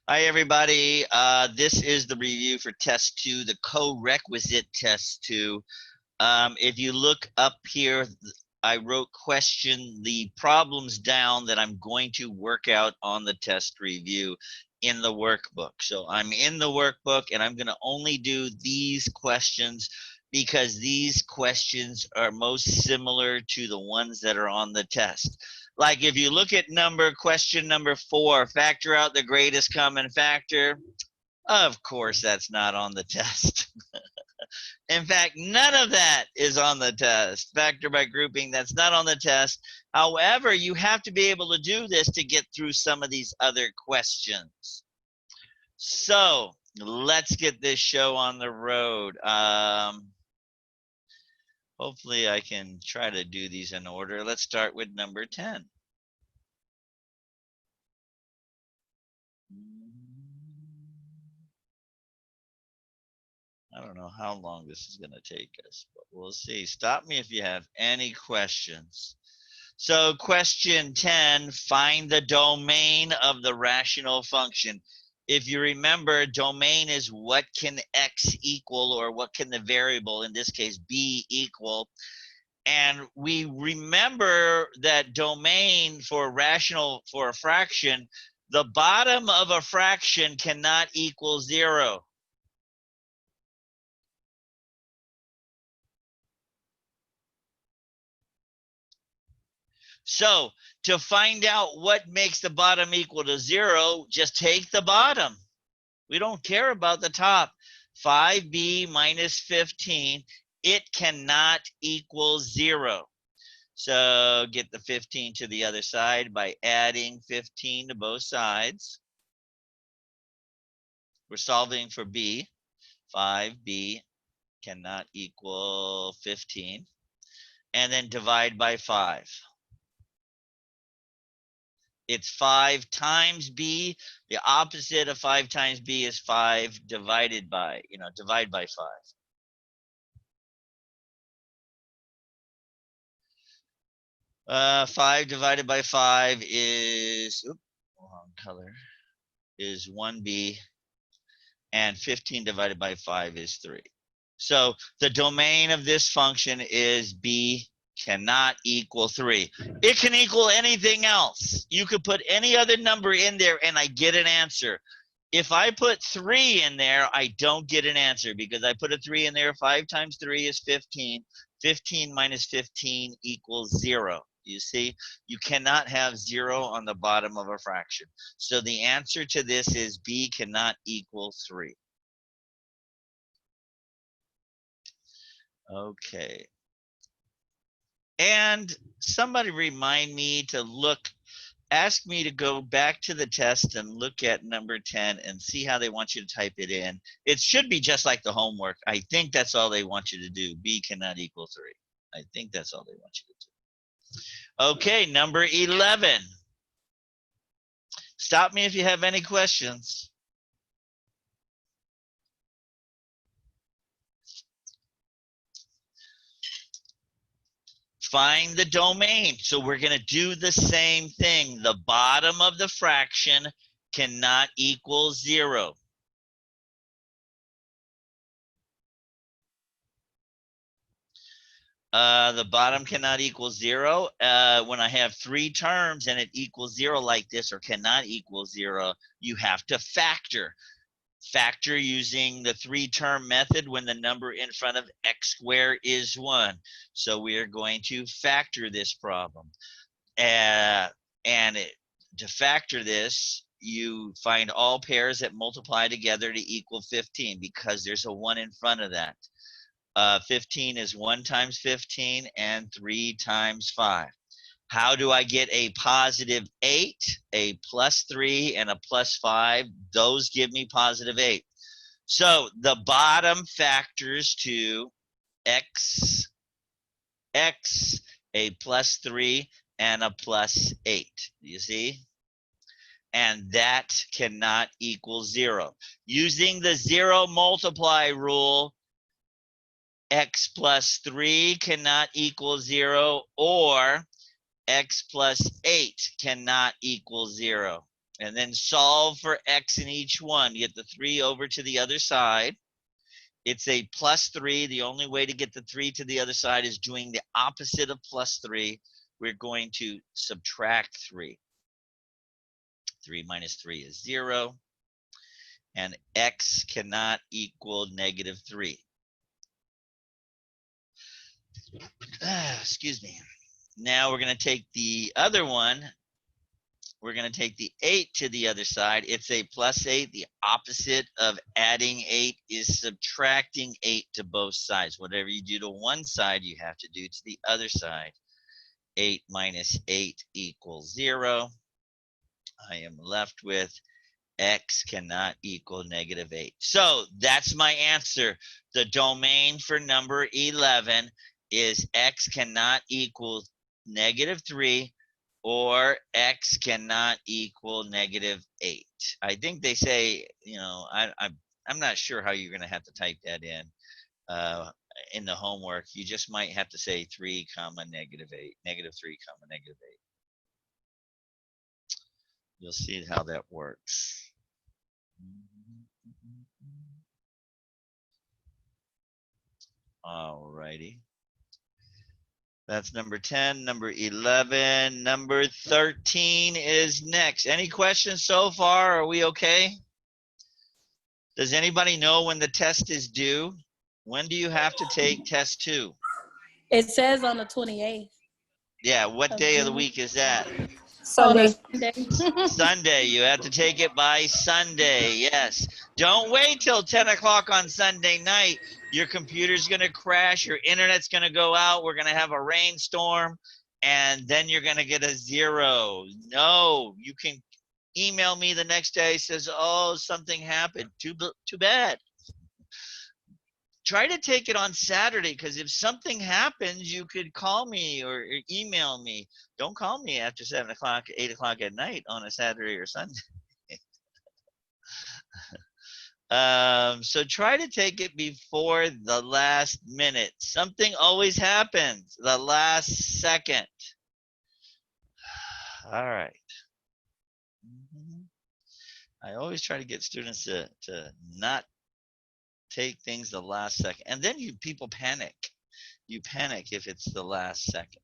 Hi, everybody. This is the review for test 2, the co-requisite test 2. If you look up here, I wrote the problems down that I'm going to work out on the test review in the workbook. So I'm in the workbook and I'm going to only do these questions because these questions are most similar to the ones that are on the test. Like if you look at question number 4, factor out the greatest common factor. Of course, that's not on the test. In fact, none of that is on the test. Factor by grouping, that's not on the test. However, you have to be able to do this to get through some of these other questions. So let's get this show on the road. Hopefully I can try to do these in order. Let's start with number 10. I don't know how long this is going to take us, but we'll see. Stop me if you have any questions. So question 10, find the domain of the rational function. If you remember, domain is what can x equal, or what can the variable, in this case b, equal. And we remember that domain for a fraction, the bottom of a fraction cannot equal 0. So to find out what makes the bottom equal to 0, just take the bottom. We don't care about the top. 5b minus 15, it cannot equal 0. So get the 15 to the other side by adding 15 to both sides. We're solving for b. 5b cannot equal 15. And then divide by 5. It's 5 times b. The opposite of 5 times b is 5 divided by, divide by 5. 5 divided by 5 is, wrong color, is 1b, and 15 divided by 5 is 3. So the domain of this function is b cannot equal 3. It can equal anything else. You could put any other number in there and I get an answer. If I put 3 in there, I don't get an answer because I put a 3 in there. 5 times 3 is 15. 15 minus 15 equals 0. You see, you cannot have 0 on the bottom of a fraction. So the answer to this is b cannot equal 3. Okay. And somebody remind me to ask me to go back to the test and look at number 10 and see how they want you to type it in. It should be just like the homework. I think that's all they want you to do. B cannot equal 3. I think that's all they want you to do. Okay, number 11. Stop me if you have any questions. Find the domain. So we're going to do the same thing. The bottom of the fraction cannot equal 0. The bottom cannot equal 0. When I have 3 terms and it equals 0 like this, or cannot equal 0, you have to factor. Factor using the 3-term method when the number in front of x squared is 1. So we are going to factor this problem. To factor this, you find all pairs that multiply together to equal 15 because there's a 1 in front of that. 15 is 1 times 15 and 3 times 5. How do I get a positive 8, a plus 3, and a plus 5? Those give me positive 8. So the bottom factors to x, a plus 3, and a plus 8. You see? And that cannot equal 0. Using the 0 multiply rule, x plus 3 cannot equal 0, or x plus 8 cannot equal 0. and then solve for x in each one. You get the 3 over to the other side. It's a plus 3. The only way to get the 3 to the other side is doing the opposite of plus 3. We're going to subtract 3. 3 minus 3 is 0. And x cannot equal negative 3. Excuse me. Now we're going to take the other one. We're going to take the 8 to the other side. It's a plus 8. The opposite of adding 8 is subtracting 8 to both sides. Whatever you do to one side, you have to do to the other side. 8 minus 8 equals 0. I am left with x cannot equal negative 8. So that's my answer. The domain for number 11 is x cannot equal negative 3 or x cannot equal negative 8. I think they say, you know, I'm not sure how you're going to have to type that in the homework. You just might have to say 3 comma negative 8, negative 3 comma negative 8. You'll see how that works. All righty. That's number 10. Number 11. Number 13 is next. Any questions so far? Are we okay? Does anybody know when the test is due? When do you have to take test 2? It says on the 28th. Yeah, what day of the week is that? Sunday. Sunday. You have to take it by Sunday. Yes. Don't wait till 10 o'clock on Sunday night. Your computer's going to crash. Your internet's going to go out. We're going to have a rainstorm. And then you're going to get a 0. No, you can email me the next day. Says, oh, something happened. Too bad. Try to take it on Saturday, because if something happens, you could call me or email me. Don't call me after 7 o'clock, 8 o'clock at night on a Saturday or Sunday. So try to take it before the last minute. Something always happens the last second. All right. I always try to get students to not take things the last second. And then people panic. You panic if it's the last second.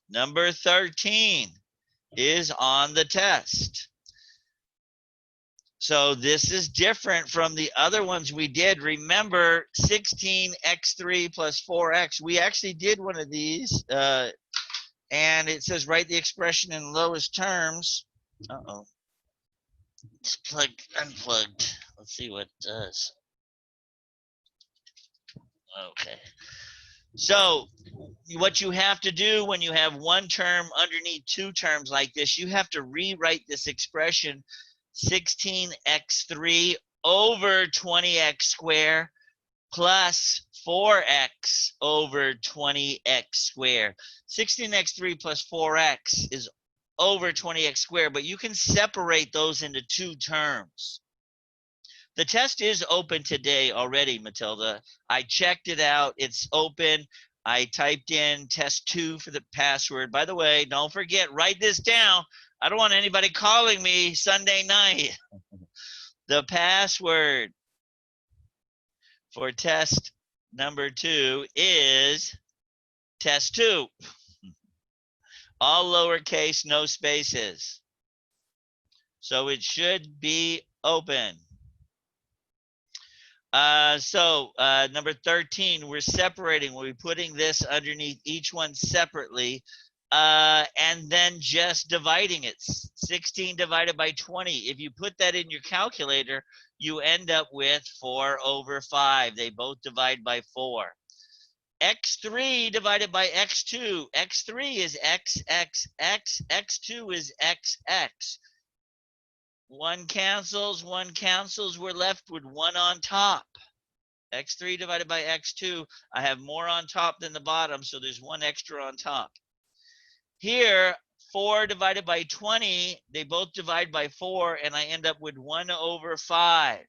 Number 13 is on the test. So this is different from the other ones we did. Remember 16x3 plus 4x. We actually did one of these. And it says write the expression in lowest terms. Uh-oh. It's unplugged. Let's see what it does. Okay. So what you have to do when you have one term underneath two terms like this, you have to rewrite this expression 16x3 over 20x squared plus 4x over 20x squared. 16x3 plus 4x is over 20x squared, but you can separate those into two terms. The test is open today already, Matilda. I checked it out. It's open. I typed in test 2 for the password. By the way, don't forget, write this down. I don't want anybody calling me Sunday night. The password for test number 2 is test 2. All lowercase, no spaces. So it should be open. Number 13, we're separating. We'll be putting this underneath each one separately, and then just dividing it. 16 divided by 20. If you put that in your calculator, you end up with 4 over 5. They both divide by 4. x3 divided by x2. x3 is x, x, x. x2 is x, x. One cancels, we're left with 1 on top. x3 divided by x2, I have more on top than the bottom, so there's 1 extra on top. Here, 4 divided by 20, they both divide by 4, and I end up with 1 over 5.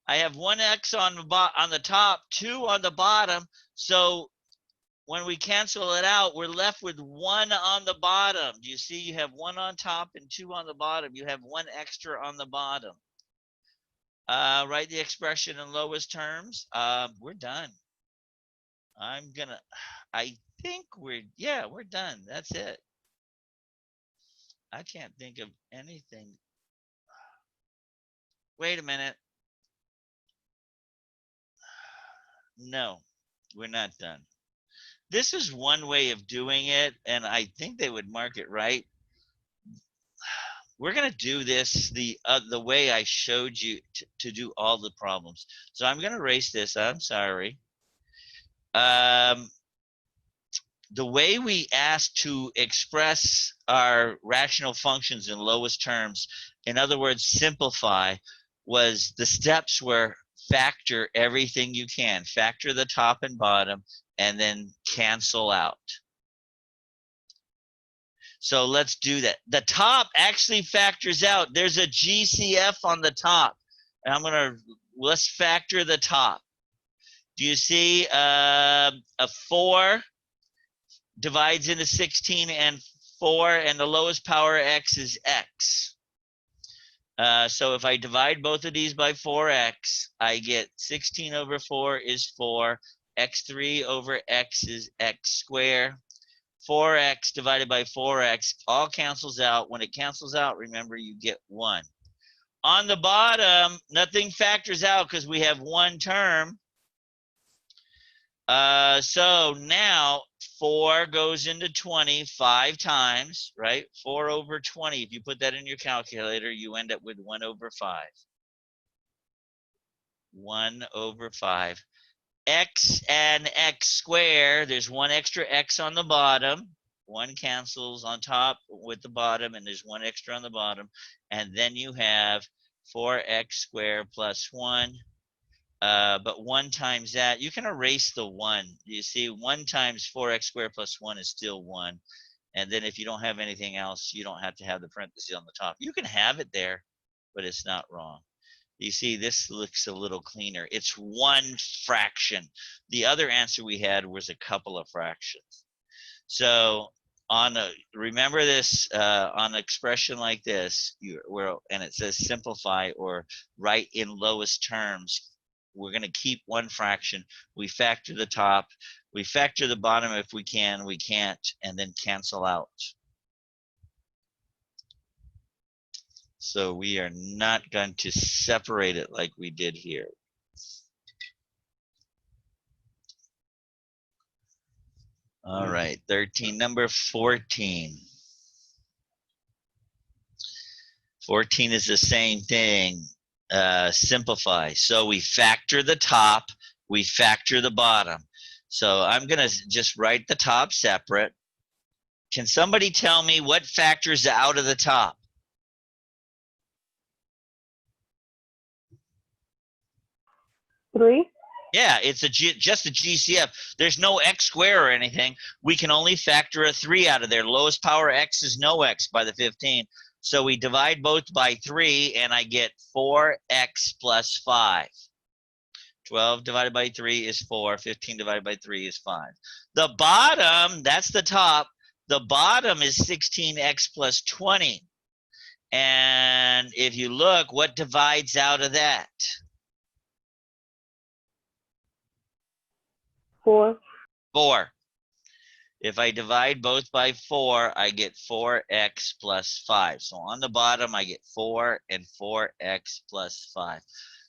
I have 1x on the top, 2 on the bottom, so when we cancel it out, we're left with 1 on the bottom. Do you see you have 1 on top and 2 on the bottom? You have 1 extra on the bottom. Write the expression in lowest terms. We're done. I think we're done. That's it. I can't think of anything. Wait a minute. No, we're not done. This is one way of doing it, and I think they would mark it right. We're going to do this the way I showed you to do all the problems. So I'm going to erase this. I'm sorry. The way we asked to express our rational functions in lowest terms, in other words, simplify, was the steps were factor everything you can. Factor the top and bottom, and then cancel out. So let's do that. The top actually factors out. There's a GCF on the top. And let's factor the top. Do you see a 4 divides into 16 and 4, and the lowest power x is x. So if I divide both of these by 4x, I get 16 over 4 is 4. X3 over x is x squared. 4x divided by 4x all cancels out. When it cancels out, remember, you get 1. On the bottom, nothing factors out because we have 1 term. So now 4 goes into 20 5 times, right? 4 over 20. If you put that in your calculator, you end up with 1 over 5. 1 over 5. X and x squared, there's 1 extra x on the bottom. 1 cancels on top with the bottom, and there's 1 extra on the bottom. And then you have 4x squared plus 1. But 1 times that, you can erase the 1. You see, 1 times 4x squared plus 1 is still 1. And then if you don't have anything else, you don't have to have the parentheses on the top. You can have it there, but it's not wrong. You see, this looks a little cleaner. It's 1 fraction. The other answer we had was a couple of fractions. So remember this, on an expression like this, and it says simplify or write in lowest terms, we're going to keep 1 fraction. We factor the top. We factor the bottom if we can. We can't, and then cancel out. So we are not going to separate it like we did here. All right, 13, number 14. 14 is the same thing. Simplify. So we factor the top, we factor the bottom. So I'm going to just write the top separate. Can somebody tell me what factors out of the top? 3. Yeah, it's just a GCF. There's no x squared or anything. We can only factor a 3 out of there. Lowest power x is no x by the 15. So we divide both by 3, and I get 4x plus 5. 12 divided by 3 is 4. 15 divided by 3 is 5. The bottom, that's the top. The bottom is 16x plus 20. And if you look, what divides out of that? 4. 4. If I divide both by 4, I get 4x plus 5. So on the bottom, I get 4 and 4x plus 5.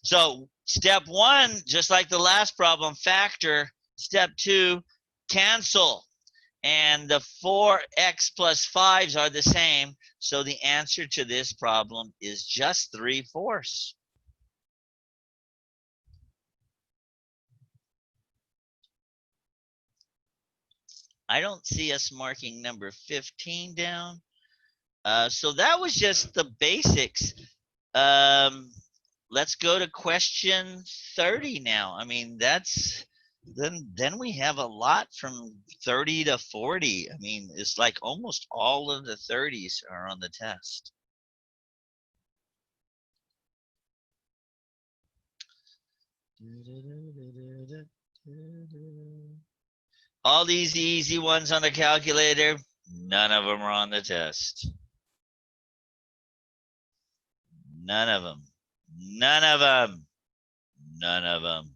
So step 1, just like the last problem, factor. Step 2, cancel. And the 4x plus 5s are the same. So the answer to this problem is just 3/4. I don't see us marking number 15 down. So that was just the basics. Let's go to question 30 now. I mean, then we have a lot from 30 to 40. I mean, it's like almost all of the 30s are on the test. All these easy ones on the calculator, none of them are on the test. None of them. None of them. None of them.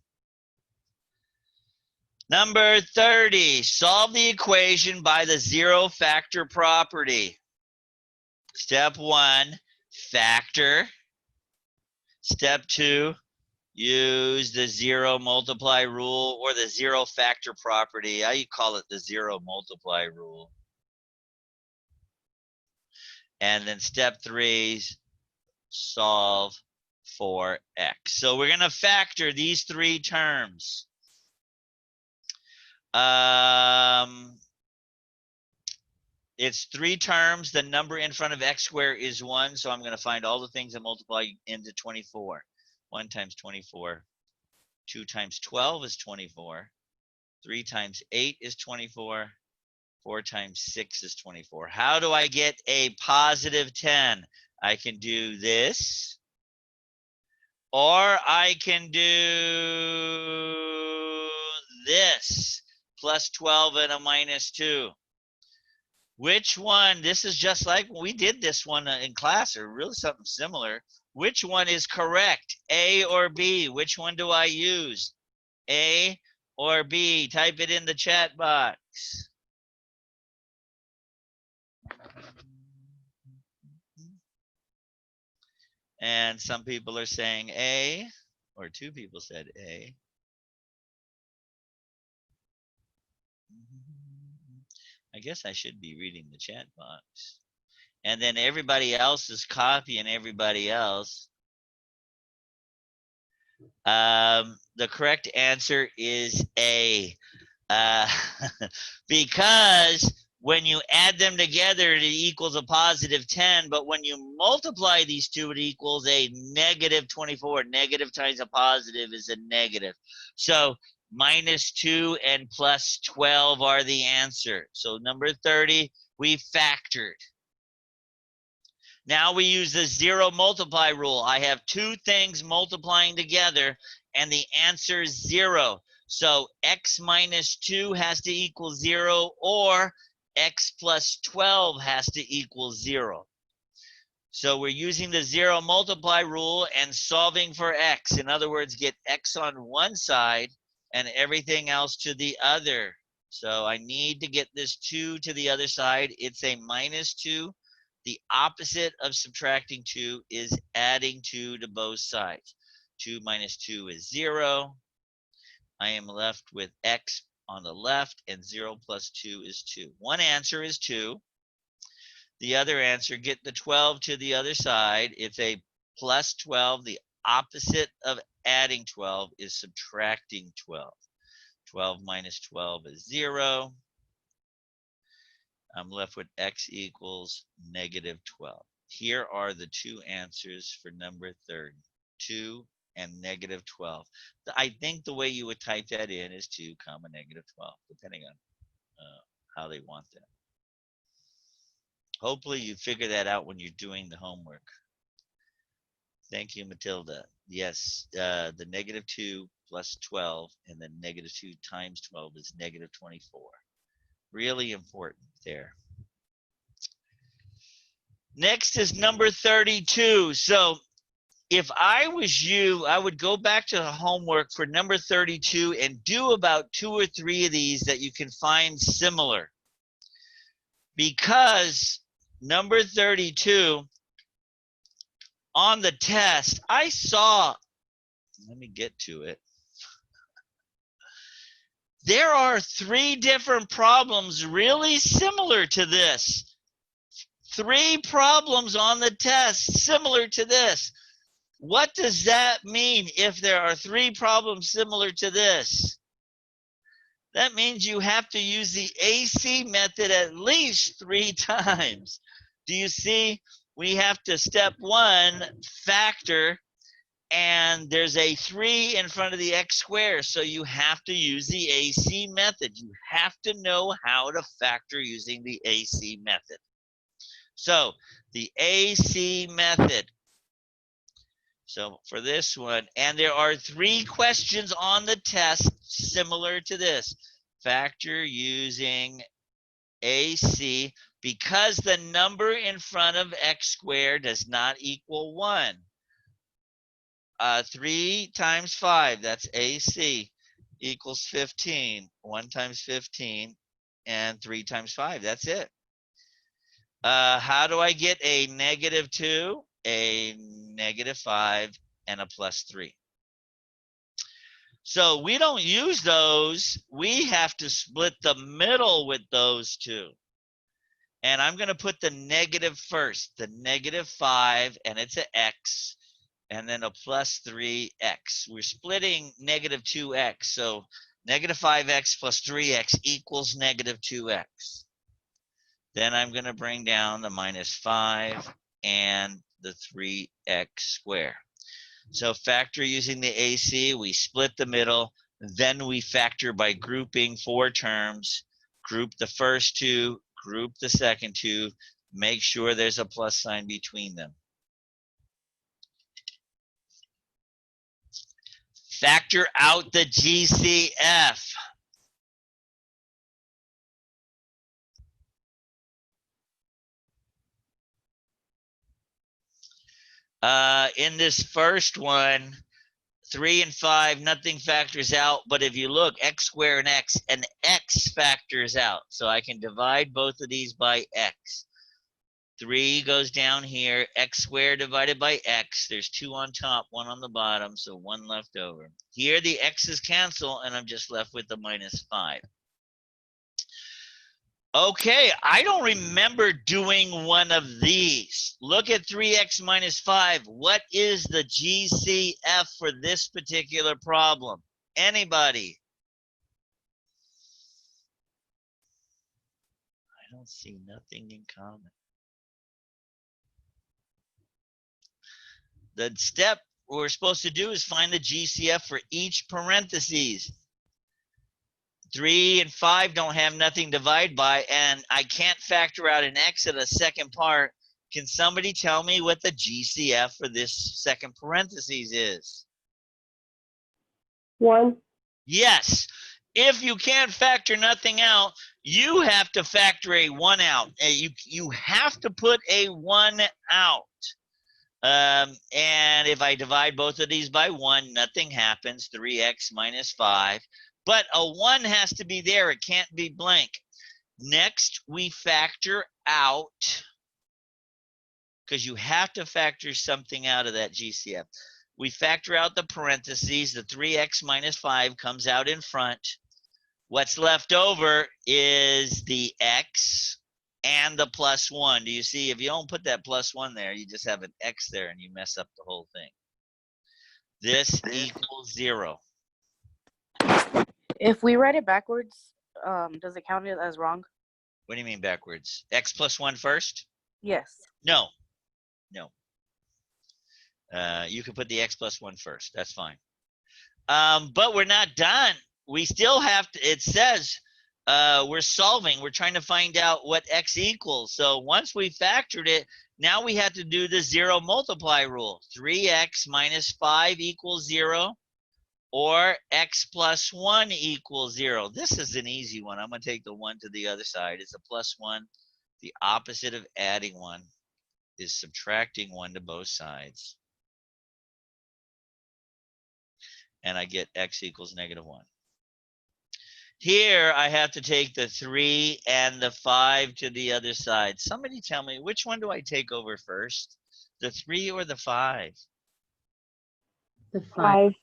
Number 30, solve the equation by the zero factor property. Step 1, factor. Step 2, use the zero multiply rule or the zero factor property. How you call it, the zero multiply rule. And then step 3, solve for x. So we're going to factor these three terms. It's three terms. The number in front of x squared is 1. So I'm going to find all the things that multiply into 24. 1 times 24. 2 times 12 is 24. 3 times 8 is 24. 4 times 6 is 24. How do I get a positive 10? I can do this, or I can do this, plus 12 and a minus 2. Which one? This is just like we did this one in class, or really something similar. Which one is correct, A or B? Which one do I use, A or B? Type it in the chat box. And some people are saying A, or 2 people said A. I guess I should be reading the chat box. And then everybody else is copying everybody else. The correct answer is A. Because when you add them together, it equals a positive 10. But when you multiply these two, it equals a negative 24. Negative times a positive is a negative. So minus 2 and plus 12 are the answer. So number 30, we factored. Now we use the zero multiply rule. I have two things multiplying together, and the answer is 0. So x minus 2 has to equal 0, or x plus 12 has to equal 0. So we're using the zero multiply rule and solving for x. In other words, get x on one side and everything else to the other. So I need to get this 2 to the other side. It's a minus 2. The opposite of subtracting 2 is adding 2 to both sides. 2 minus 2 is 0. I am left with x on the left, and 0 plus 2 is 2. One answer is 2. The other answer, get the 12 to the other side. It's a plus 12. The opposite of adding 12 is subtracting 12. 12 minus 12 is 0. I'm left with x equals negative 12. Here are the two answers for number 30, 2 and negative 12. I think the way you would type that in is 2 comma negative 12, depending on how they want that. Hopefully you figure that out when you're doing the homework. Thank you, Matilda. Yes, the negative 2 plus 12, and then negative 2 times 12 is negative 24. Really important there. Next is number 32. So if I was you, I would go back to the homework for number 32 and do about 2 or 3 of these that you can find similar. Because number 32, on the test, I saw, let me get to it. There are 3 different problems really similar to this. 3 problems on the test similar to this. What does that mean if there are 3 problems similar to this? That means you have to use the AC method at least 3 times. Do you see? We have to, step 1, factor, and there's a 3 in front of the x squared, so you have to use the AC method. You have to know how to factor using the AC method. So the AC method. So for this one, and there are 3 questions on the test similar to this. Factor using AC because the number in front of x squared does not equal 1. 3 times 5, that's AC, equals 15. 1 times 15 and 3 times 5, that's it. How do I get a -2, a -5, and a +3? So we don't use those. We have to split the middle with those two. And I'm going to put the negative first, the -5, and it's an x, and then a +3x. We're splitting -2x, so -5x plus 3x equals -2x. Then I'm going to bring down the -5 and the 3x squared. So factor using the AC, we split the middle, then we factor by grouping 4 terms, group the first 2, group the second 2, make sure there's a plus sign between them. Factor out the GCF. In this first one, 3 and 5, nothing factors out. But if you look, x squared and x factors out. So I can divide both of these by x. 3 goes down here, x squared divided by x. There's 2 on top, 1 on the bottom, so 1 left over. Here the x's cancel, and I'm just left with the -5. Okay, I don't remember doing one of these. Look at 3x minus 5. What is the GCF for this particular problem? Anybody? I don't see nothing in common. The step we're supposed to do is find the GCF for each parentheses. 3 and 5 don't have nothing to divide by, and I can't factor out an x at a second part. Can somebody tell me what the GCF for this second parentheses is? 1. Yes. If you can't factor nothing out, you have to factor a 1 out. You have to put a 1 out. And if I divide both of these by 1, nothing happens. 3x minus 5. But a 1 has to be there. It can't be blank. Next, we factor out, because you have to factor something out of that GCF. We factor out the parentheses. The 3x minus 5 comes out in front. What's left over is the x and the +1. Do you see? If you don't put that +1 there, you just have an x there and you mess up the whole thing. This equals 0. If we write it backwards, does it count it as wrong? What do you mean backwards? X plus 1 first? Yes. No. No. You can put the x plus 1 first. That's fine. But we're not done. We still have to, it says we're solving. We're trying to find out what x equals. So once we factored it, now we have to do the 0 multiply rule. 3x minus 5 equals 0. Or x plus 1 equals 0. This is an easy one. I'm going to take the 1 to the other side. It's a +1. The opposite of adding 1 is subtracting 1 to both sides. And I get x equals -1. Here, I have to take the 3 and the 5 to the other side. Somebody tell me, which one do I take over first? The 3 or the 5? The 5.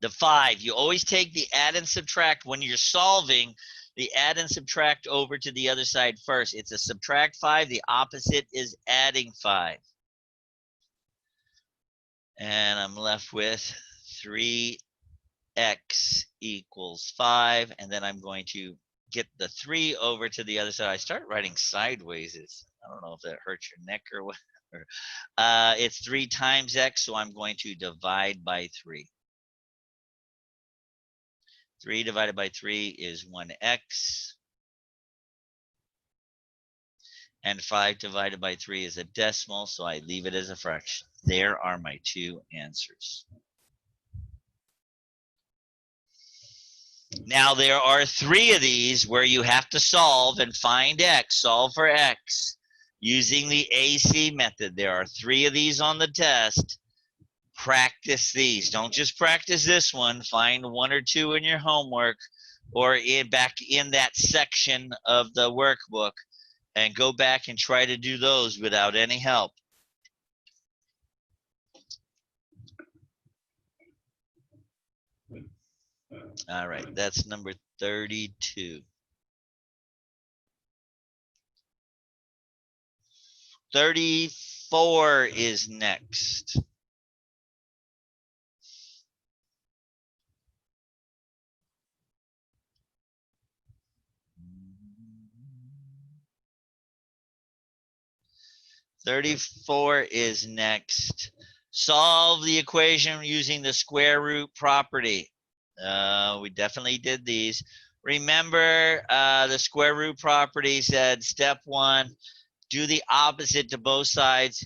The 5. You always take the add and subtract. When you're solving, the add and subtract over to the other side first. It's a subtract 5. The opposite is adding 5. And I'm left with 3x equals 5. And then I'm going to get the 3 over to the other side. I start writing sideways. I don't know if that hurts your neck or whatever. It's 3 times x, so I'm going to divide by 3. 3 divided by 3 is 1x. And 5 divided by 3 is a decimal, so I leave it as a fraction. There are my 2 answers. Now there are 3 of these where you have to solve and find x, solve for x, using the AC method. There are 3 of these on the test. Practice these. Don't just practice this one. Find 1 or 2 in your homework or back in that section of the workbook and go back and try to do those without any help. All right, that's number 32. 34 is next. $34 is next. Solve the equation using the square root property. We definitely did these. Remember, the square root property said step 1, do the opposite to both sides.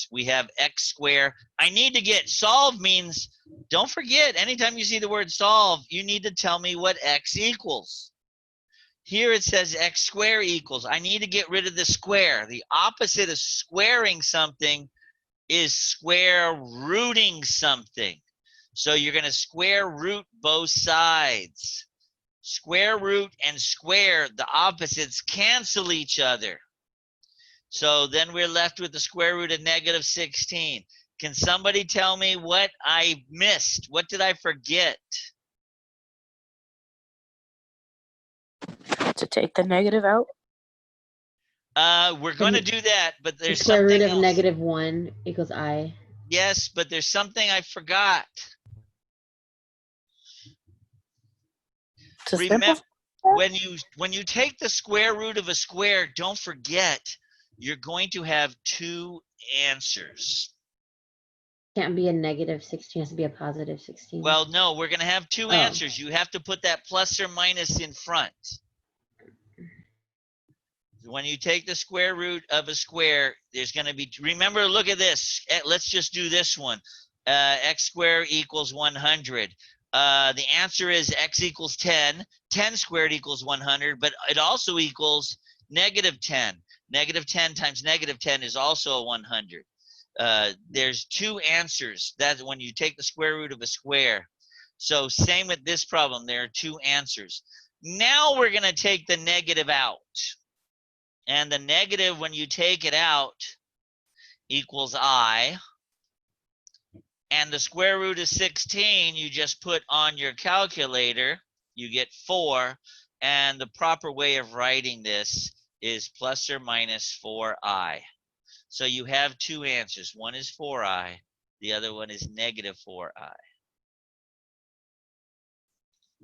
We have x squared. I need to get solve means, don't forget, anytime you see the word solve, you need to tell me what x equals. Here it says x squared equals. I need to get rid of the square. The opposite of squaring something is square rooting something. So you're going to square root both sides. Square root and square, the opposites cancel each other. So then we're left with the square root of -16. Can somebody tell me what I missed? What did I forget? To take the negative out? We're going to do that, but The there's square something root of else. -1 equals I. Yes, but there's something I forgot. To Remember, simplify? when you take the square root of a square, don't forget you're going to have 2 answers. Can't be a -16, has to be a +16. Well, no, we're going to have 2 answers. You have to put that plus or minus in front. When you take the square root of a square, there's going to be, remember, look at this. Let's just do this one. X squared equals 100. The answer is x equals 10. 10 squared equals 100, but it also equals -10. -10 times -10 is also 100. There's 2 answers. That's when you take the square root of a square. So same with this problem. There are 2 answers. Now we're going to take the negative out. And the negative, when you take it out, equals I. And the square root of 16, you just put on your calculator, you get 4. And the proper way of writing this is plus or minus 4i. So you have 2 answers. One is 4i, the other one is -4i.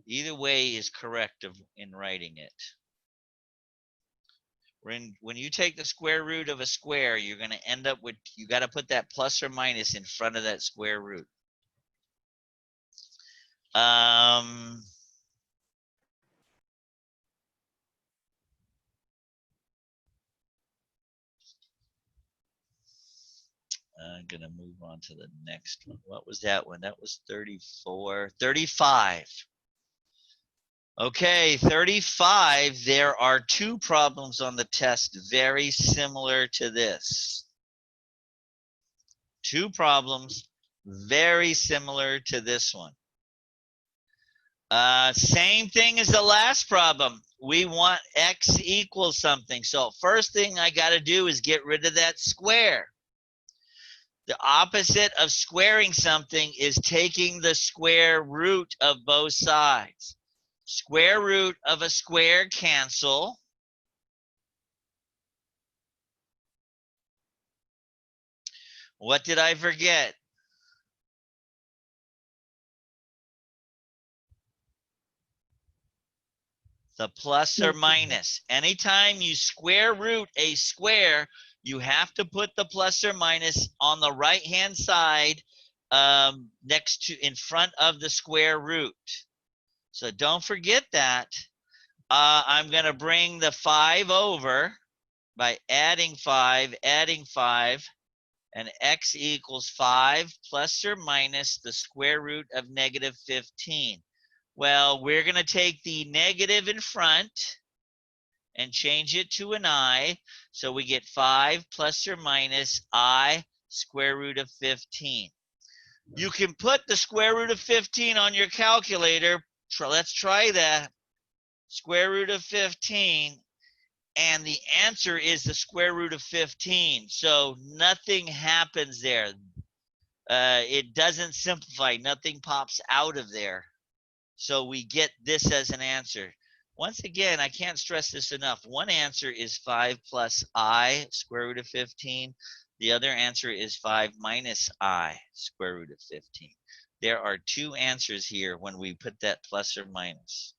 Either way is correct in writing it. When you take the square root of a square, you're going to end up with, you got to put that plus or minus in front of that square root. I'm going to move on to the next one. What was that one? That was 34. 35. Okay, 35. There are 2 problems on the test very similar to this. 2 problems very similar to this one. Same thing as the last problem. We want x equals something. So first thing I got to do is get rid of that square. The opposite of squaring something is taking the square root of both sides. Square root of a square cancel. What did I forget? The plus or minus. Anytime you square root a square, you have to put the plus or minus on the right-hand side next to, in front of the square root. So don't forget that. I'm going to bring the 5 over by adding 5, and x equals 5 plus or minus the square root of -15. Well, we're going to take the negative in front and change it to an I. So we get 5 plus or minus I square root of 15. You can put the square root of 15 on your calculator. Let's try that. Square root of 15. And the answer is the square root of 15. So nothing happens there. It doesn't simplify. Nothing pops out of there. So we get this as an answer. Once again, I can't stress this enough. One answer is 5 plus I square root of 15. The other answer is 5 minus I square root of 15. There are two answers here when we put that plus or minus.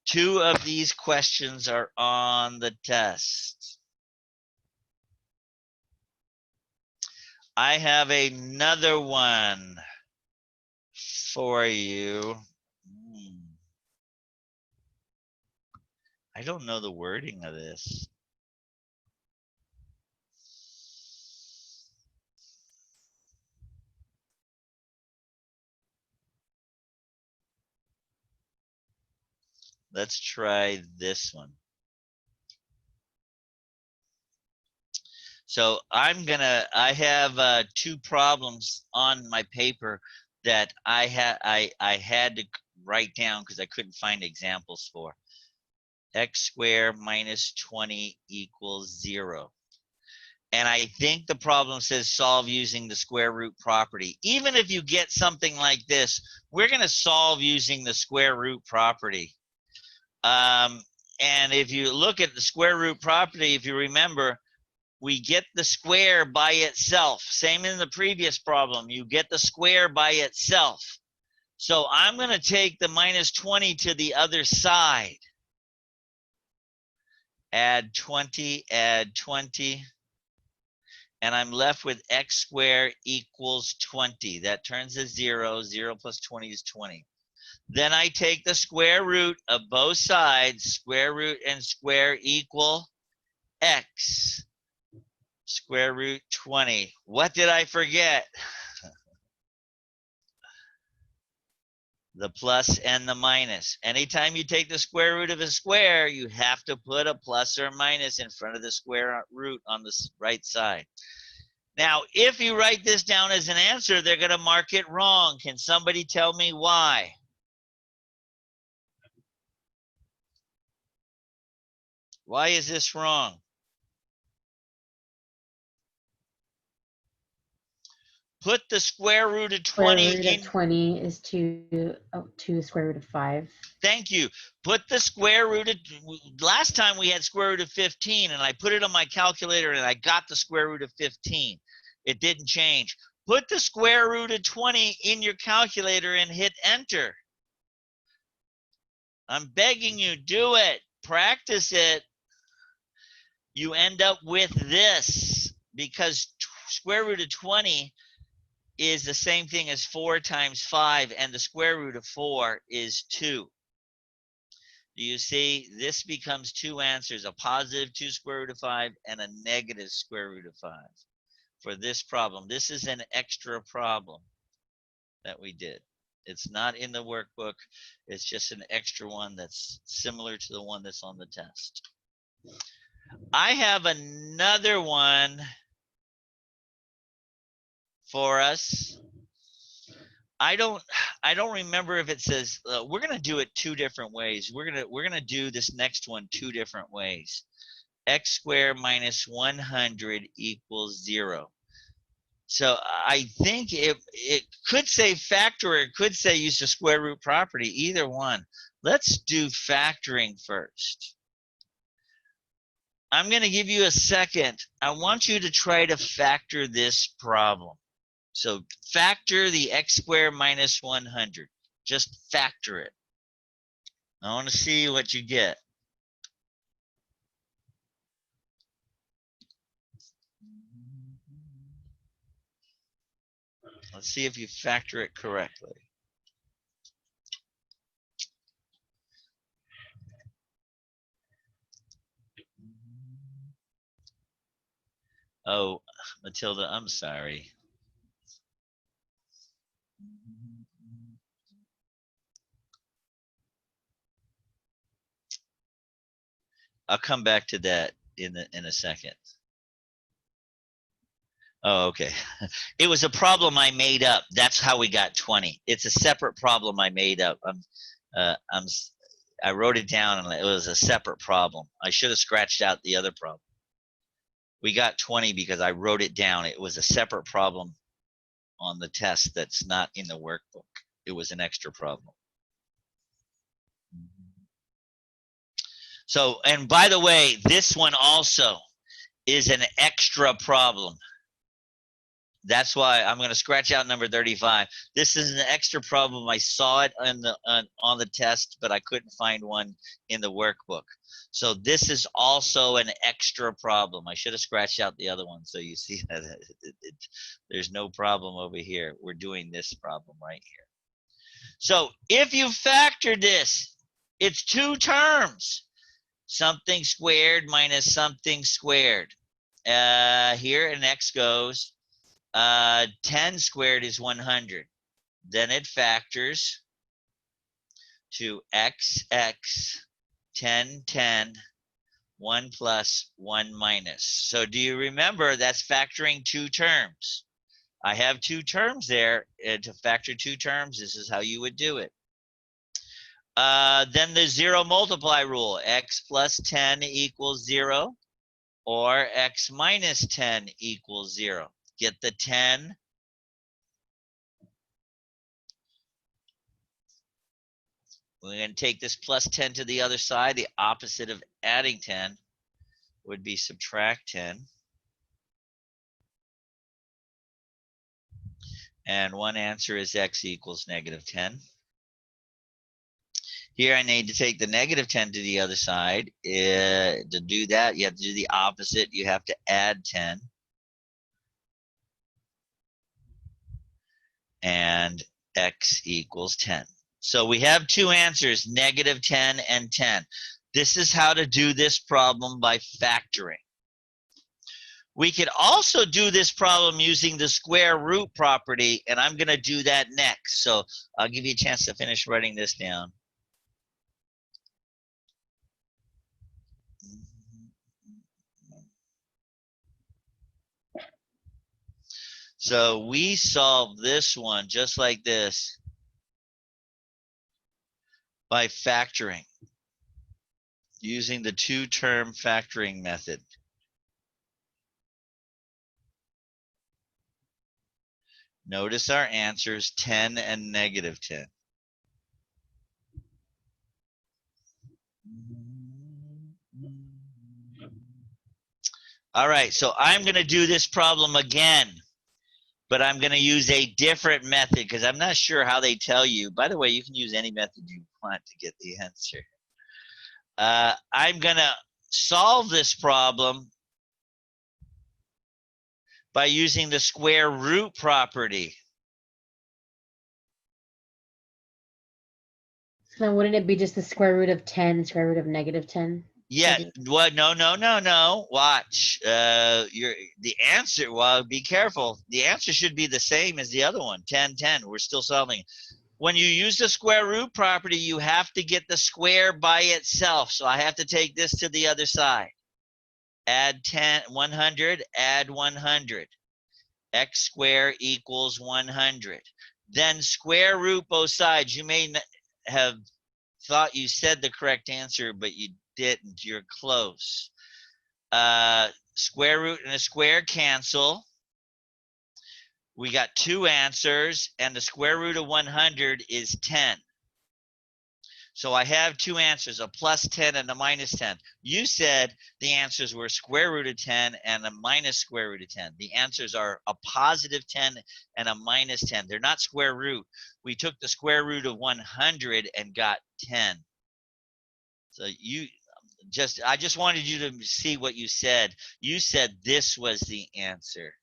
Two of these questions are on the test. I have another one for you. I don't know the wording of this. Let's try this one. So I have two problems on my paper that I had to write down because I couldn't find examples for. X squared minus 20 equals 0. And I think the problem says solve using the square root property. Even if you get something like this, we're going to solve using the square root property. And if you look at the square root property, if you remember, we get the square by itself. Same in the previous problem. You get the square by itself. So I'm going to take the minus 20 to the other side. Add 20, add 20. And I'm left with x squared equals 20. That turns to 0. 0 plus 20 is 20. Then I take the square root of both sides. Square root and square equal x. Square root 20. What did I forget? The plus and the minus. Anytime you take the square root of a square, you have to put a plus or minus in front of the square root on the right side. Now, if you write this down as an answer, they're going to mark it wrong. Can somebody tell me why? Why is this wrong? Put the square root of 20 Square root in. of 20 is 2 square root of 5. Thank you. Put the square root of, last time we had square root of 15 and I put it on my calculator and I got the square root of 15. It didn't change. Put the square root of 20 in your calculator and hit enter. I'm begging you, do it. Practice it. You end up with this because square root of 20 is the same thing as 4 times 5, and the square root of 4 is 2. Do you see? This becomes two answers, a positive 2 square root of 5 and a negative square root of 5 for this problem. This is an extra problem that we did. It's not in the workbook. It's just an extra one that's similar to the one that's on the test. I have another one for us. I don't remember if it says we're gonna do it two different ways. We're gonna do this next one two different ways. X squared minus 100 equals 0. So I think it could say factor, or it could say use the square root property. Either one. Let's do factoring first. I'm going to give you a second. I want you to try to factor this problem. So factor the x squared minus 100. Just factor it. I want to see what you get. Let's see if you factor it correctly. Oh, Matilda, I'm sorry. I'll come back to that in a second. Oh, okay. It was a problem I made up. That's how we got 20. It's a separate problem I made up. I wrote it down and it was a separate problem. I should have scratched out the other problem. We got 20 because I wrote it down. It was a separate problem on the test that's not in the workbook. It was an extra problem. So, and by the way, this one also is an extra problem. That's why I'm going to scratch out number 35. This is an extra problem. I saw it on the test, but I couldn't find one in the workbook. So this is also an extra problem. I should have scratched out the other one so you see that there's no problem over here. We're doing this problem right here. So if you factor this, it's two terms. Something squared minus something squared. Here an x goes. 10 squared is 100. Then it factors to x, 10, 10, 1 plus, 1 minus. So do you remember that's factoring two terms? I have two terms there. To factor two terms, this is how you would do it. Then the zero multiply rule. X plus 10 equals 0, or x minus 10 equals 0. Get the 10. We're going to take this plus 10 to the other side. The opposite of adding 10 would be subtract 10. And one answer is x equals negative 10. Here I need to take the negative 10 to the other side. To do that, you have to do the opposite. You have to add 10. And x equals 10. So we have two answers, negative 10 and 10. This is how to do this problem by factoring. We could also do this problem using the square root property, and I'm going to do that next. So I'll give you a chance to finish writing this down. So we solve this one just like this by factoring, using the two-term factoring method. Notice our answers, 10 and negative 10. All right, so I'm going to do this problem again, but I'm going to use a different method because I'm not sure how they tell you. By the way, you can use any method you want to get the answer. I'm going to solve this problem by using the square root property. So wouldn't it be just the square root of 10, square root of negative 10? Yeah, what? No. Watch. The answer, well, be careful. The answer should be the same as the other one, 10, 10. We're still solving. When you use the square root property, you have to get the square by itself. So I have to take this to the other side. Add 10, 100, add 100. X squared equals 100. Then square root both sides. You may have thought you said the correct answer, but you didn't. You're close. Square root and a square cancel. We got two answers, and the square root of 100 is 10. So I have two answers, a plus 10 and a minus 10. You said the answers were square root of 10 and a minus square root of 10. The answers are a positive 10 and a minus 10. They're not square root. We took the square root of 100 and got 10. So I just wanted you to see what you said. You said this was the answer.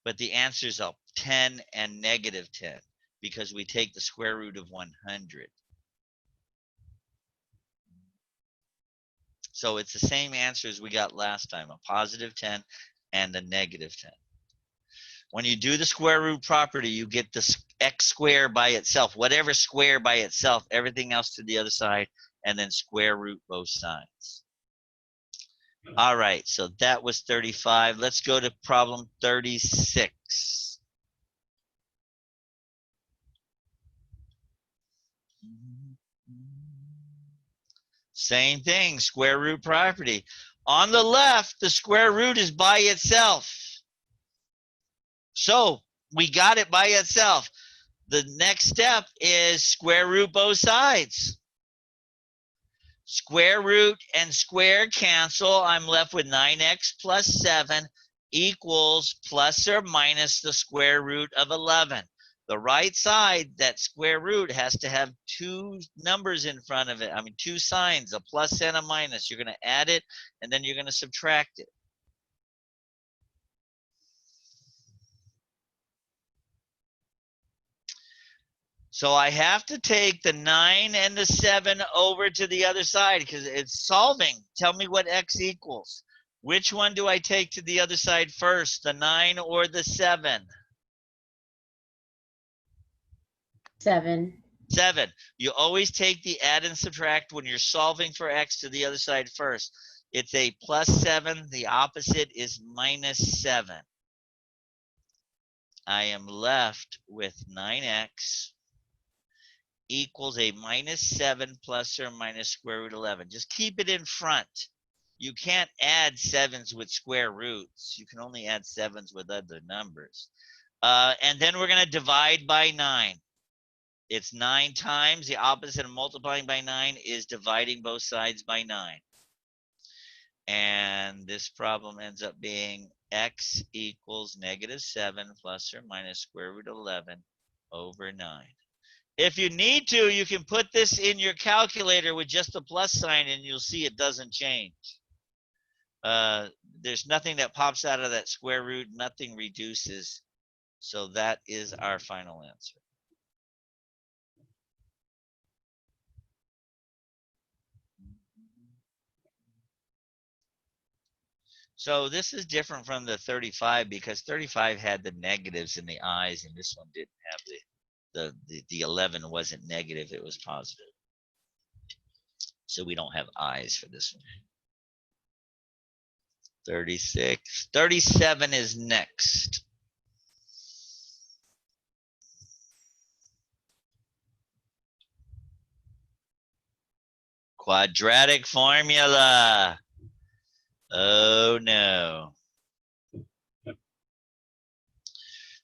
But the answers are 10 and negative 10 because we take the square root of 100. So it's the same answer as we got last time, a positive 10 and a negative 10. When you do the square root property, you get the x squared by itself, whatever square by itself, everything else to the other side, and then square root both sides. All right, so that was 35. Let's go to problem 36. Same thing, square root property. On the left, the square root is by itself. So we got it by itself. The next step is square root both sides. Square root and square cancel. I'm left with 9x plus 7 equals plus or minus the square root of 11. The right side, that square root, has to have two numbers in front of it. I mean, two signs, a plus and a minus. You're going to add it, and then you're going to subtract it. So I have to take the 9 and the 7 over to the other side because it's solving. Tell me what x equals. Which one do I take to the other side first, the 9 or the 7? 7. 7. You always take the add and subtract when you're solving for x to the other side first. It's a plus 7. The opposite is minus 7. I am left with 9x equals a minus 7 plus or minus square root 11. Just keep it in front. You can't add 7s with square roots. You can only add 7s with other numbers. And then we're going to divide by 9. It's 9 times. The opposite of multiplying by 9 is dividing both sides by 9. And this problem ends up being x equals negative 7 plus or minus square root 11 over 9. If you need to, you can put this in your calculator with just a plus sign and you'll see it doesn't change. There's nothing that pops out of that square root, nothing reduces. So that is our final answer. So this is different from the 35 because 35 had the negatives in the i's and this one didn't have the 11 wasn't negative, it was positive. So we don't have i's for this one. 36. 37 is next. Quadratic formula. Oh no.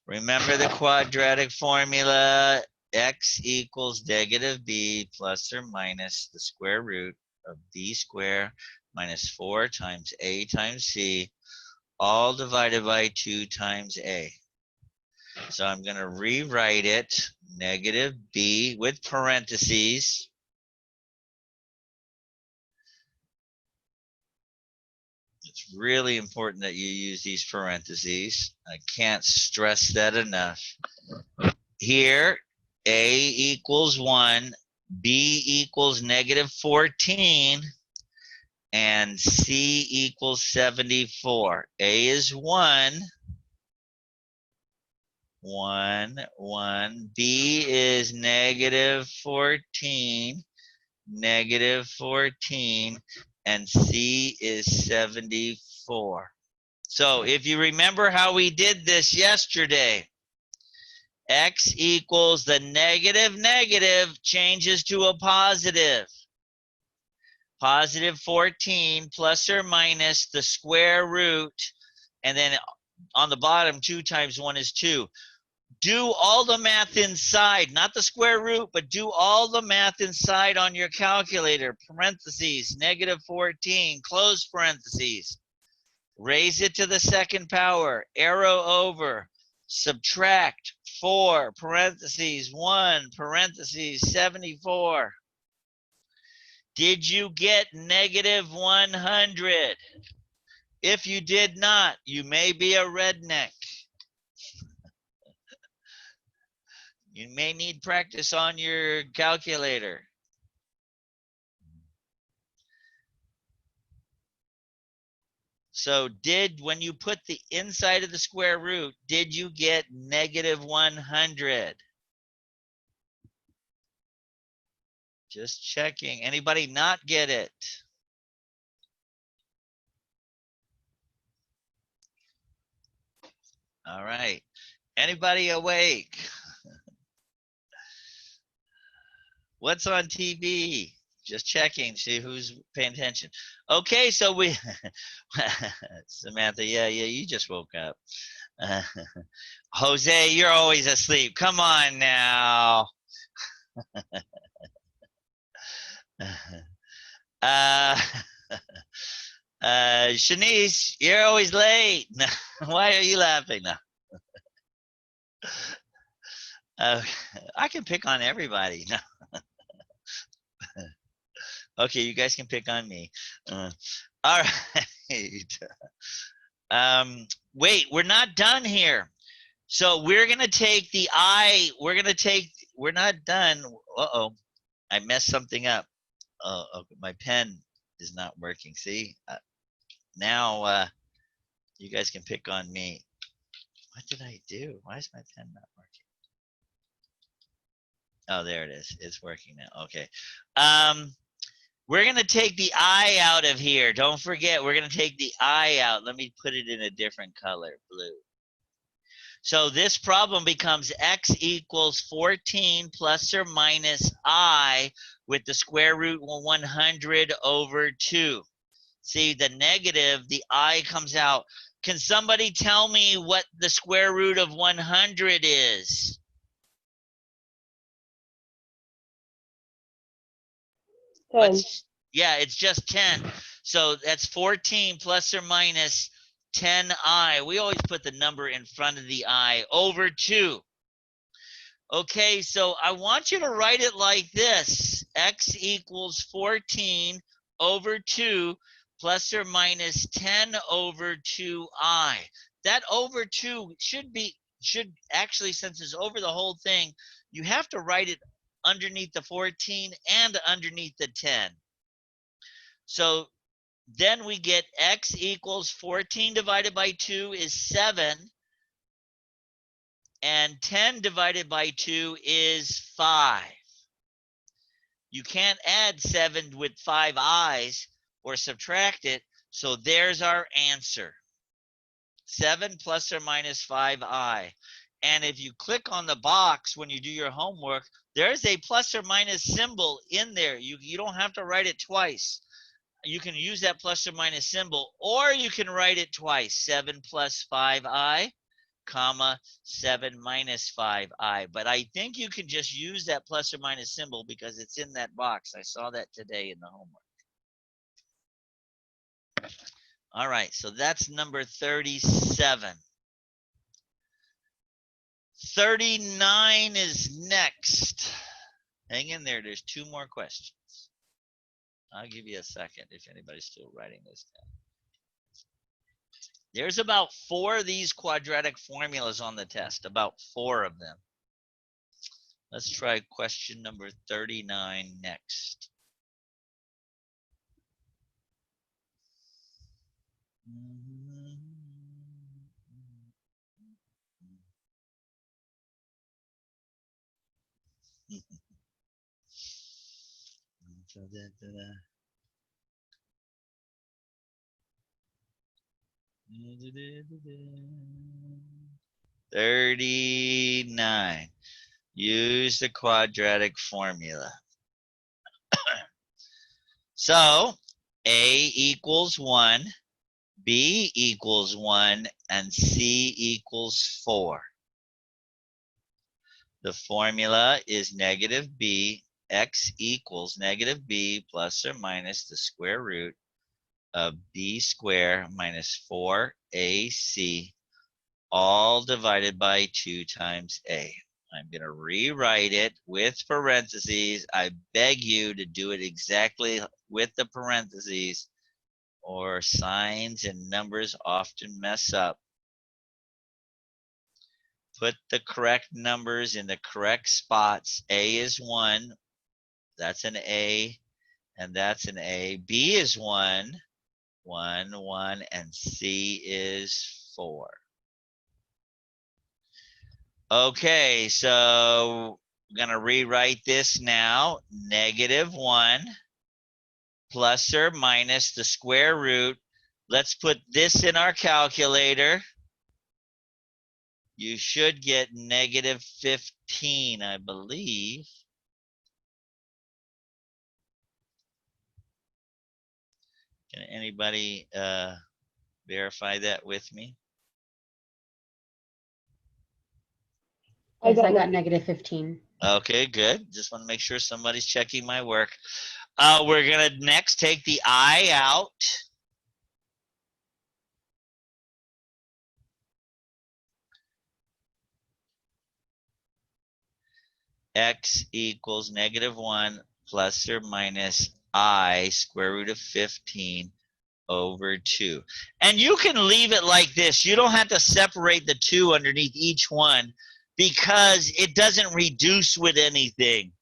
Remember the quadratic formula, x equals negative b plus or minus the square root of b squared minus 4 times a times c, all divided by 2 times a. So I'm going to rewrite it, negative b with parentheses. It's really important that you use these parentheses. I can't stress that enough. Here, a equals 1, b equals negative 14, and c equals 74. A is 1, 1, 1. B is negative 14, negative 14. And C is 74. So if you remember how we did this yesterday, x equals the negative negative changes to a positive. Positive 14 plus or minus the square root, and then on the bottom 2 times 1 is 2. Do all the math inside, not the square root, but do all the math inside on your calculator. Parentheses, negative 14, close parentheses. Raise it to the second power, arrow over, subtract 4, parentheses, 1, parentheses, 74. Did you get negative 100? If you did not, you may be a redneck. You may need practice on your calculator. So when you put the inside of the square root, did you get negative 100? Just checking. Anybody not get it? All right. Anybody awake? What's on TV? Just checking, see who's paying attention. Okay, so we, Samantha, yeah, you just woke up. Jose, you're always asleep. Come on now. Shanice, you're always late. Why are you laughing now? I can pick on everybody. Okay, you guys can pick on me. All right. Wait, we're not done here. So we're gonna take the I. We're not done. Uh-oh, I messed something up. My pen is not working. See, now you guys can pick on me. What did I do? Why is my pen not working? Oh, there it is. It's working now. Okay. We're going to take the I out of here. Don't forget, we're going to take the I out. Let me put it in a different color, blue. So this problem becomes x equals 14 plus or minus I with the square root 100 over 2. See, the negative, the I comes out. Can somebody tell me what the square root of 100 is? Yeah, it's just 10. So that's 14 plus or minus 10i. We always put the number in front of the I over 2. Okay, so I want you to write it like this. X equals 14 over 2 plus or minus 10 over 2i. That over 2 should actually, since it's over the whole thing, you have to write it underneath the 14 and underneath the 10. So then we get x equals 14 divided by 2 is 7. And 10 divided by 2 is 5. You can't add 7 with 5 i's or subtract it. So there's our answer. 7 plus or minus 5i. And if you click on the box when you do your homework, there's a plus or minus symbol in there. You don't have to write it twice. You can use that plus or minus symbol, or you can write it twice. 7 plus 5i, comma, 7 minus 5i. But I think you can just use that plus or minus symbol because it's in that box. I saw that today in the homework. All right, so that's number 37. 39 is next. Hang in there, there's 2 more questions. I'll give you a second if anybody's still writing this down. There's about 4 of these quadratic formulas on the test, about 4 of them. Let's try question number 39 next. $39. Use the quadratic formula. So A equals 1, B equals 1, and C equals 4. The formula is negative B, x equals negative B plus or minus the square root of B squared minus 4AC, all divided by 2 times A. I'm going to rewrite it with parentheses. I beg you to do it exactly with the parentheses, or signs and numbers often mess up. Put the correct numbers in the correct spots. A is 1. That's an A, and that's an A. B is 1, 1, 1, and C is 4. Okay, so I'm going to rewrite this now. -1 plus or minus the square root. Let's put this in our calculator. You should get -15, I believe. Can anybody verify that with me? Yes, I got -15. Okay, good. Just want to make sure somebody's checking my work. We're going to next take the I out. X equals -1 plus or minus I square root of 15 over 2. And you can leave it like this. You don't have to separate the 2 underneath each one because it doesn't reduce with anything.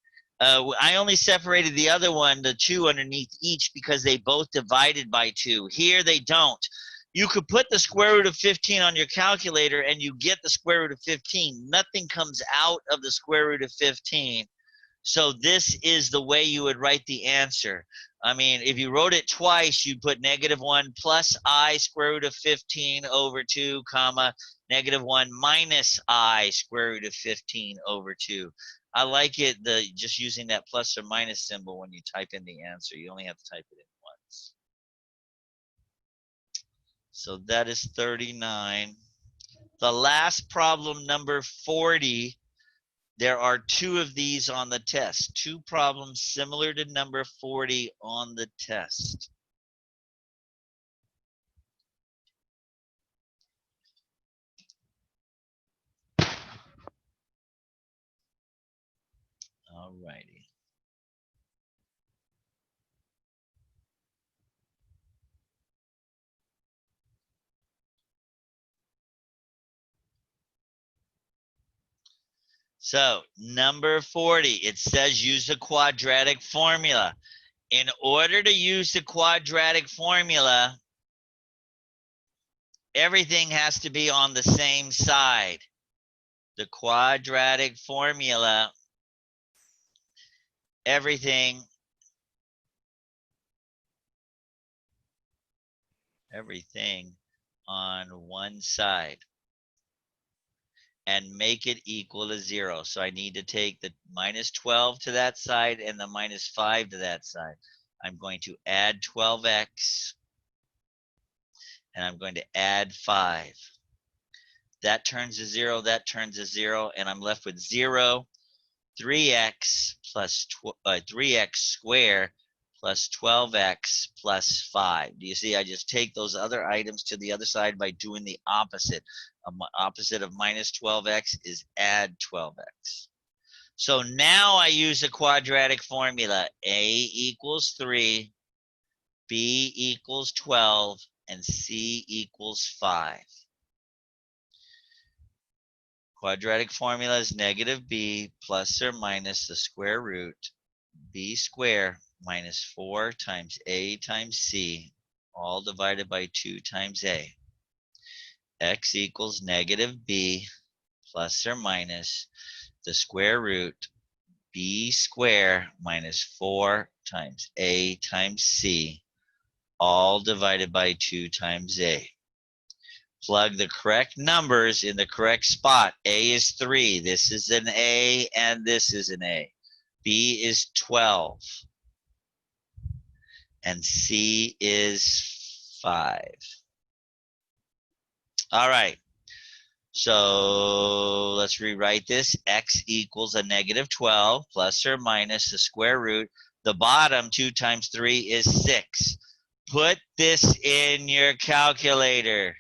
I only separated the other one, the 2 underneath each, because they both divided by 2. Here they don't. You could put the square root of 15 on your calculator and you get the square root of 15. Nothing comes out of the square root of 15. So this is the way you would write the answer. I mean, if you wrote it twice, you'd put -1 plus I square root of 15 over 2, comma, -1 minus I square root of 15 over 2. I like it, just using that plus or minus symbol when you type in the answer. You only have to type it in once. So that is 39. The last problem, number 40. There are 2 of these on the test. 2 problems similar to number 40 on the test. All righty. So, number 40, it says use the quadratic formula. In order to use the quadratic formula, everything has to be on the same side. The quadratic formula, everything on one side, and make it equal to 0. So I need to take the -12 to that side and the -5 to that side. I'm going to add 12x, and I'm going to add 5. That turns to 0, that turns to 0, and I'm left with 0, 3x plus 3x squared plus 12x plus 5. Do you see? I just take those other items to the other side by doing the opposite. Opposite of -12x is add 12x. So now I use a quadratic formula. A equals 3, B equals 12, and C equals 5. Quadratic formula is -b plus or minus the square root b squared minus 4 times a times c, all divided by 2 times a. X equals -b plus or minus the square root b squared minus 4 times a times c, all divided by 2 times a. Plug the correct numbers in the correct spot. A is 3. This is an A, and this is an A. B is 12. And C is 5. All right. So let's rewrite this. X equals a -12 plus or minus the square root. The bottom, 2 times 3 is 6. Put this in your calculator.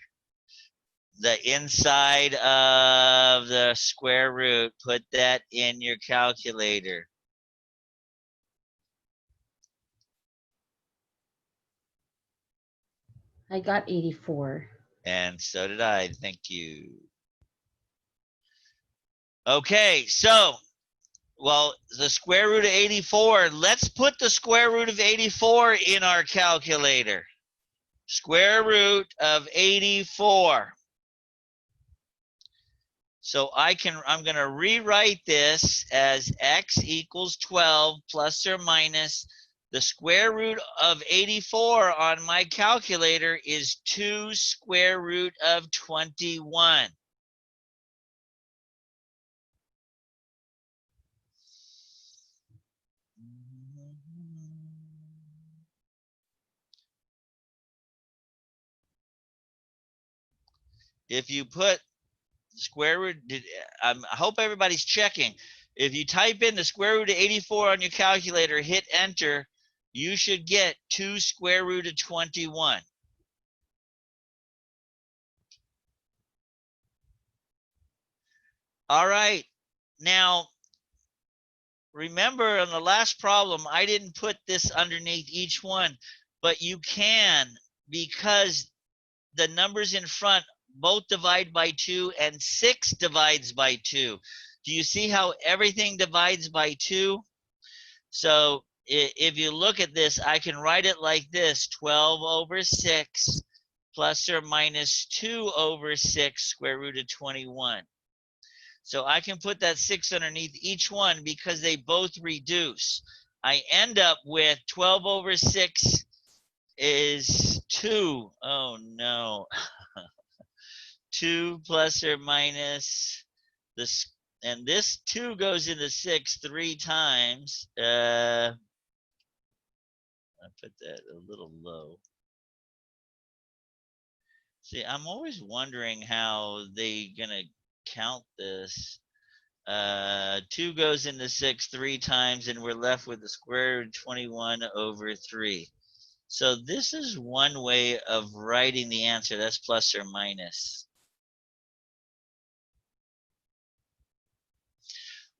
The inside of the square root, put that in your calculator. I got 84. And so did I. Thank you. Okay, so, well, the square root of 84, let's put the square root of 84 in our calculator. Square root of 84. So I'm going to rewrite this as x equals 12 plus or minus the square root of 84 on my calculator is 2 square root of 21. If you put square root, I hope everybody's checking. If you type in the square root of 84 on your calculator, hit enter, you should get 2 square root of 21. All right. Now, remember on the last problem, I didn't put this underneath each one, but you can because the numbers in front both divide by 2 and 6 divides by 2. Do you see how everything divides by 2? So if you look at this, I can write it like this, 12 over 6 plus or minus 2 over 6 square root of 21. So I can put that 6 underneath each one because they both reduce. I end up with 12 over 6 is 2. Oh no. 2 plus or minus this, and this 2 goes into 6 3 times. I put that a little low. See, I'm always wondering how they gonna count this. 2 goes into 6 3 times, and we're left with the square root of 21 over 3. So this is one way of writing the answer. That's plus or minus.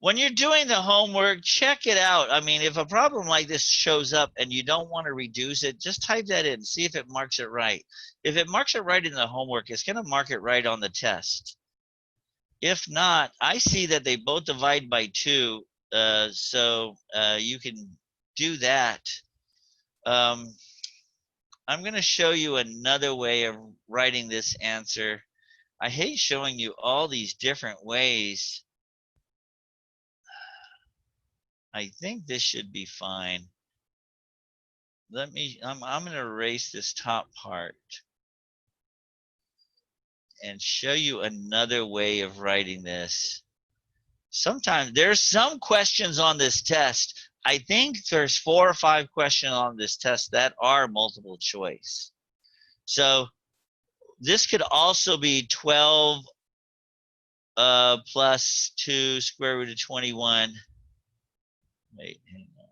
When you're doing the homework, check it out. I mean, if a problem like this shows up and you don't want to reduce it, just type that in, see if it marks it right. If it marks it right in the homework, it's going to mark it right on the test. If not, I see that they both divide by 2, so you can do that. I'm going to show you another way of writing this answer. I hate showing you all these different ways. I think this should be fine. I'm going to erase this top part and show you another way of writing this. Sometimes there's some questions on this test. I think there's 4 or 5 questions on this test that are multiple choice. So this could also be 12 plus 2 square root of 21. Wait, hang on.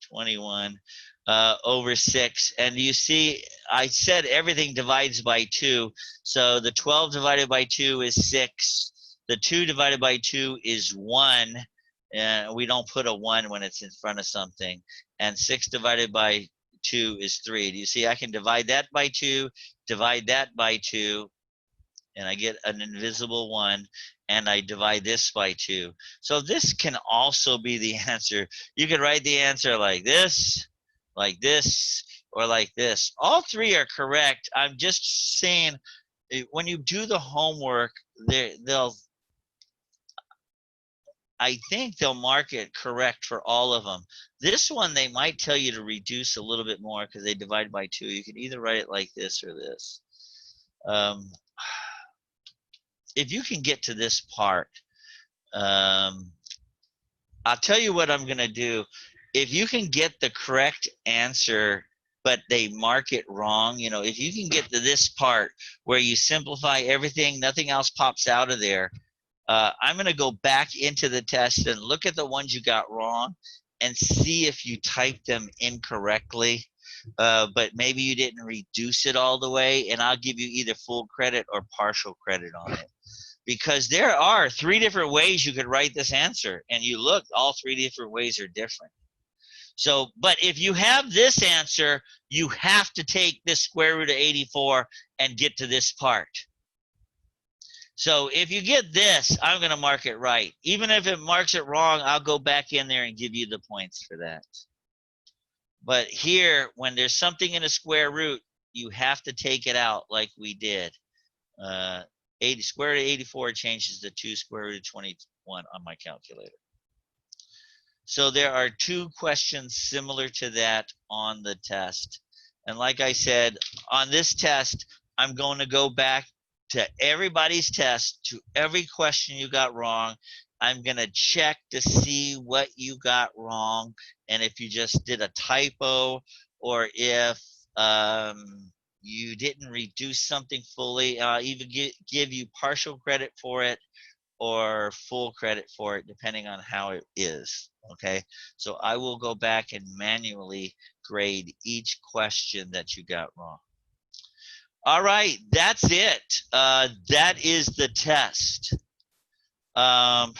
21 over 6. And you see, I said everything divides by 2. So the 12 divided by 2 is 6. The 2 divided by 2 is 1. And we don't put a 1 when it's in front of something. And 6 divided by 2 is 3. Do you see I can divide that by 2, divide that by 2, and I get an invisible 1, and I divide this by 2. So this can also be the answer. You could write the answer like this, or like this. All 3 are correct. I'm just saying when you do the homework, I think they'll mark it correct for all of them. This one, they might tell you to reduce a little bit more because they divide by 2. You can either write it like this or this. If you can get to this part, I'll tell you what I'm going to do. If you can get the correct answer, but they mark it wrong, you know, if you can get to this part where you simplify everything, nothing else pops out of there, I'm going to go back into the test and look at the ones you got wrong and see if you typed them incorrectly. But maybe you didn't reduce it all the way, and I'll give you either full credit or partial credit on it. Because there are 3 different ways you could write this answer, and you look, all 3 different ways are different. So, but if you have this answer, you have to take this square root of 84 and get to this part. So if you get this, I'm going to mark it right. Even if it marks it wrong, I'll go back in there and give you the points for that. But here, when there's something in a square root, you have to take it out like we did. 80 square root of 84 changes to 2 square root of 21 on my calculator. So there are 2 questions similar to that on the test. And like I said, on this test, I'm going to go back to everybody's test, to every question you got wrong. I'm going to check to see what you got wrong, and if you just did a typo, or if you didn't reduce something fully. I'll even give you partial credit for it or full credit for it, depending on how it is, okay? So I will go back and manually grade each question that you got wrong. All right, that's it. That is the test. Wow.